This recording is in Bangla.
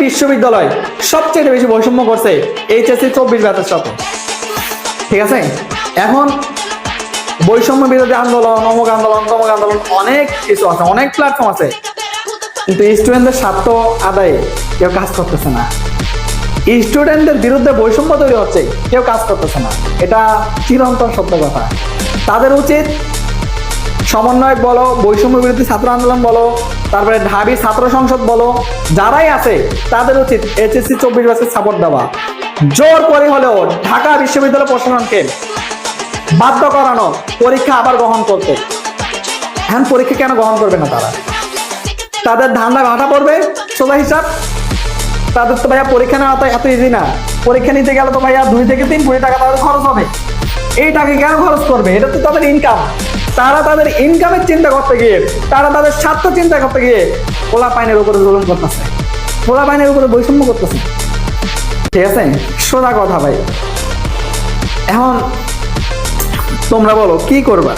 বিশ্ববিদ্যালয় সবচেয়ে বেশি বৈষম্য করছে এইচএসসি 24 ব্যাচের সাথে। ঠিক আছে, এখন বৈষম্য বিরোধী আন্দোলন, অমুক আন্দোলন, তমুক আন্দোলন, অনেক কিছু আছে, অনেক প্ল্যাটফর্ম আছে, কিন্তু স্টুডেন্টদের স্বার্থ আদায়ে কেউ কাজ করতেছে না। স্টুডেন্টদের বিরুদ্ধে বৈষম্য তৈরি হচ্ছে, কেউ কাজ করতেছে না। এটা চিরন্তন সত্য কথা। তাদের উচিত সমন্বয়ক বলো, বৈষম্য বিরোধী ছাত্র আন্দোলন বলো, তারপরে ঢাবি ছাত্র সংসদ বলো, যারাই আছে তাদের উচিত এইচএসসি 24 ব্যাচের সাপোর্ট দেওয়া। জোর করে হলেও ঢাকা বিশ্ববিদ্যালয় প্রশাসনকে বাধ্য করানো পরীক্ষা আবার গ্রহণ করতে। এখন পরীক্ষা কেন গ্রহণ করবে না তারা? তাদের ধান্দা ভাটা পড়বে, সোজা হিসাব। তাদের তো ভাইয়া পরীক্ষা নেওয়া তো এত ইজি না। পরীক্ষা নিতে গেলে তো ভাইয়া 2 থেকে 3 কোটি টাকা তাদের খরচ হবে। এই টাকা কেন খরচ করবে? এটা তো তাদের ইনকাম। তারা তাদের ইনকামের চিন্তা করতে গিয়ে, তারা তাদের স্বার্থ চিন্তা করতে গিয়ে পোলাপাইনের উপরে জুলুম করতেছে, পোলাপাইনের উপরে বৈষম্য করতেছে। ঠিক আছে, সোজা কথা ভাই। এখন তোমরা বলো কি করবা?